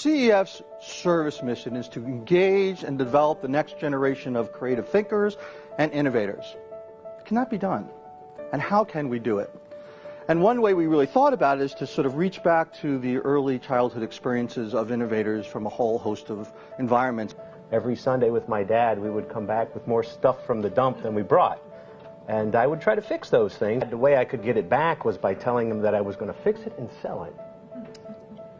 CEF's service mission is to engage and develop the next generation of creative thinkers and innovators. Can that be done? And how can we do it? And one way we really thought about it is to sort of reach back to the early childhood experiences of innovators from a whole host of environments. Every Sunday with my dad, we would come back with more stuff from the dump than we brought. And I would try to fix those things. The way I could get it back was by telling him that I was going to fix it and sell it.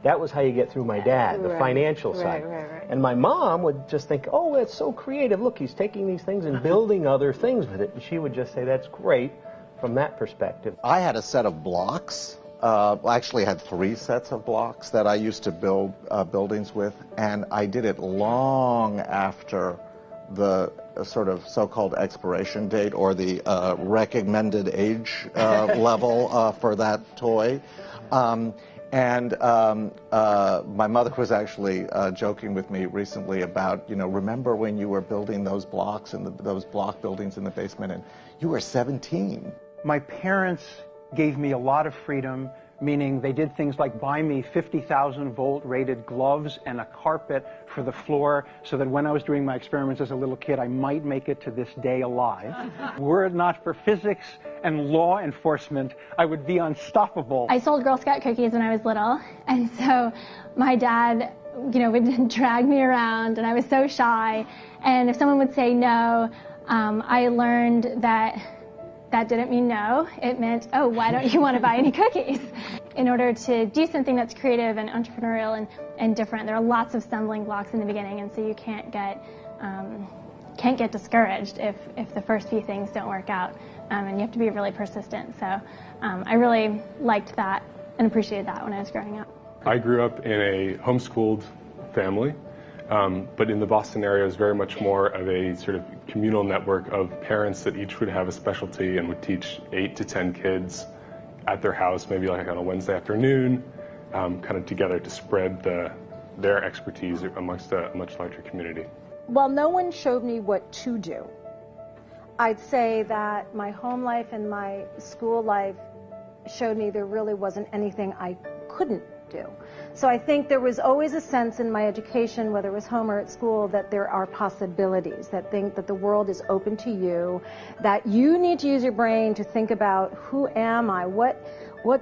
That was how you get through my dad, the financial side. And my mom would just think, oh, that's so creative. Look, he's taking these things and building other things with it. And she would just say, that's great from that perspective. I had a set of blocks. I actually had 3 sets of blocks that I used to build buildings with. And I did it long after the sort of so-called expiration date or the recommended age level for that toy. My mother was actually joking with me recently about, remember when you were building those blocks and those block buildings in the basement and you were 17. My parents gave me a lot of freedom, meaning they did things like buy me 50,000 volt rated gloves and a carpet for the floor so that when I was doing my experiments as a little kid, I might make it to this day alive. Were it not for physics and law enforcement, I would be unstoppable. I sold Girl Scout cookies when I was little, and so my dad, would drag me around, and I was so shy. And if someone would say no, I learned that that didn't mean no. It meant, oh, why don't you want to buy any cookies? In order to do something that's creative and entrepreneurial and different, there are lots of stumbling blocks in the beginning, and so you can't get discouraged if the first few things don't work out, and you have to be really persistent. So I really liked that and appreciated that when I was growing up. I grew up in a homeschooled family. But in the Boston area, it was very much more of a sort of communal network of parents that each would have a specialty and would teach 8 to 10 kids at their house, maybe like on a Wednesday afternoon, kind of together to spread their expertise amongst a much larger community. Well, no one showed me what to do. I'd say that my home life and my school life showed me there really wasn't anything I couldn't do. So I think there was always a sense in my education, whether it was home or at school, that there are possibilities, that the world is open to you, that you need to use your brain to think about who am I, what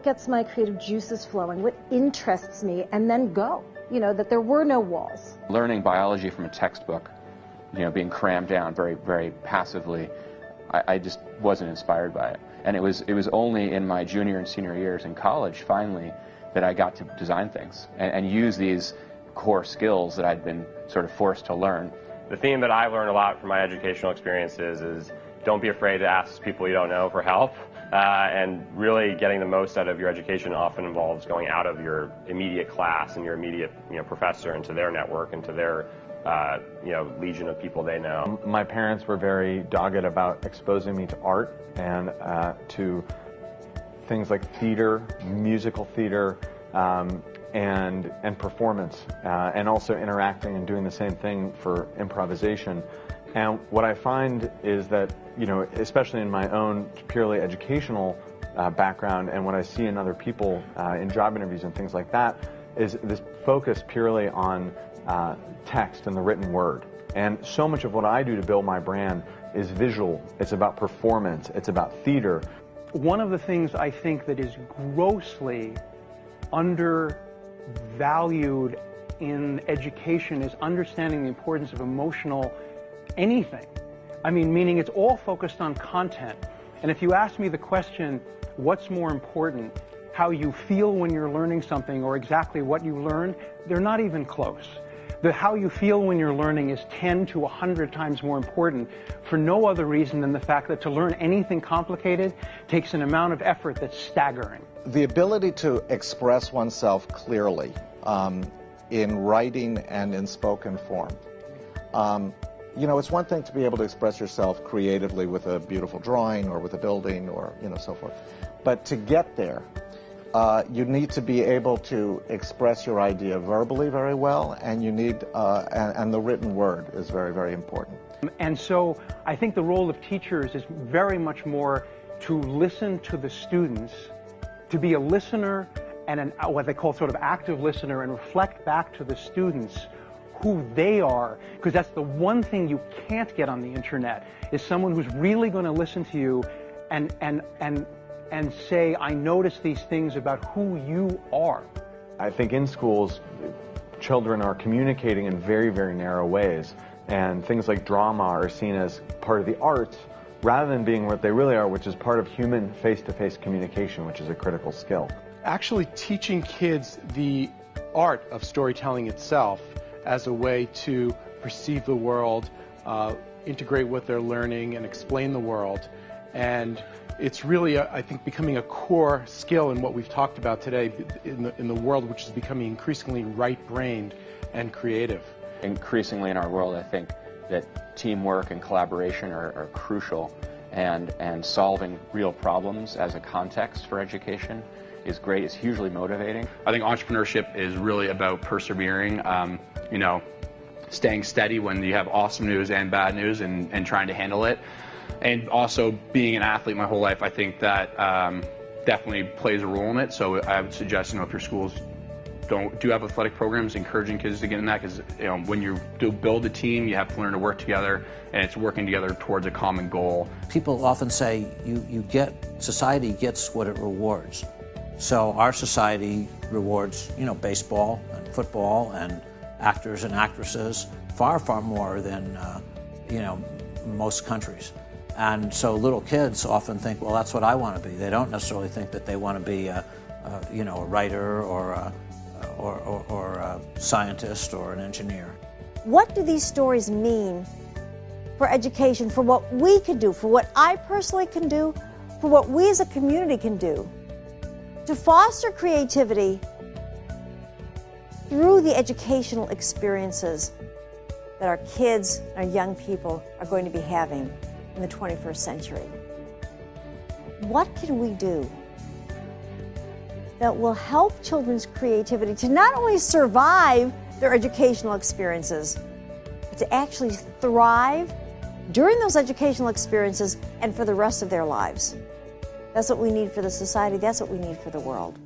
gets my creative juices flowing, what interests me, and then go. That there were no walls. Learning biology from a textbook, being crammed down very, very passively, I just wasn't inspired by it. And it was only in my junior and senior years in college, finally, that I got to design things and use these core skills that I'd been sort of forced to learn. The theme that I learned a lot from my educational experiences is don't be afraid to ask people you don't know for help. And really getting the most out of your education often involves going out of your immediate class and your immediate professor into their network, into their legion of people they know. My parents were very dogged about exposing me to art and to things like theater, musical theater, and performance, and also interacting and doing the same thing for improvisation. And what I find is that, especially in my own purely educational background and what I see in other people in job interviews and things like that, is this focus purely on text and the written word. And so much of what I do to build my brand is visual. It's about performance. It's about theater. One of the things I think that is grossly undervalued in education is understanding the importance of emotional anything. Meaning it's all focused on content. And if you ask me the question, what's more important, how you feel when you're learning something or exactly what you learned, they're not even close. The how you feel when you're learning is 10 to 100 times more important for no other reason than the fact that to learn anything complicated takes an amount of effort that's staggering. The ability to express oneself clearly in writing and in spoken form. It's one thing to be able to express yourself creatively with a beautiful drawing or with a building or, so forth. But to get there, you need to be able to express your idea verbally very well, and you need, and the written word is very, very important. And so I think the role of teachers is very much more to listen to the students, to be a listener what they call sort of active listener and reflect back to the students who they are, because that's the one thing you can't get on the internet, is someone who's really going to listen to you and say, I notice these things about who you are. I think in schools, children are communicating in very, very narrow ways, and things like drama are seen as part of the arts rather than being what they really are, which is part of human face-to-face communication, which is a critical skill. Actually teaching kids the art of storytelling itself as a way to perceive the world, integrate what they're learning, and explain the world. And it's really, I think, becoming a core skill in what we've talked about today in the world, which is becoming increasingly right-brained and creative. Increasingly in our world, I think that teamwork and collaboration are crucial, and solving real problems as a context for education is great. It's hugely motivating. I think entrepreneurship is really about persevering, staying steady when you have awesome news and bad news, and trying to handle it. And also being an athlete my whole life, I think that definitely plays a role in it. So I would suggest, if your schools do have athletic programs, encouraging kids to get in that, because when you do build a team, you have to learn to work together, and it's working together towards a common goal. People often say society gets what it rewards. So our society rewards, baseball and football and actors and actresses far, far more than, most countries. And so little kids often think, well, that's what I want to be. They don't necessarily think that they want to be a writer or a scientist or an engineer. What do these stories mean for education, for what we can do, for what I personally can do, for what we as a community can do to foster creativity through the educational experiences that our kids, our young people are going to be having in the 21st century? What can we do that will help children's creativity to not only survive their educational experiences, but to actually thrive during those educational experiences and for the rest of their lives? That's what we need for the society. That's what we need for the world.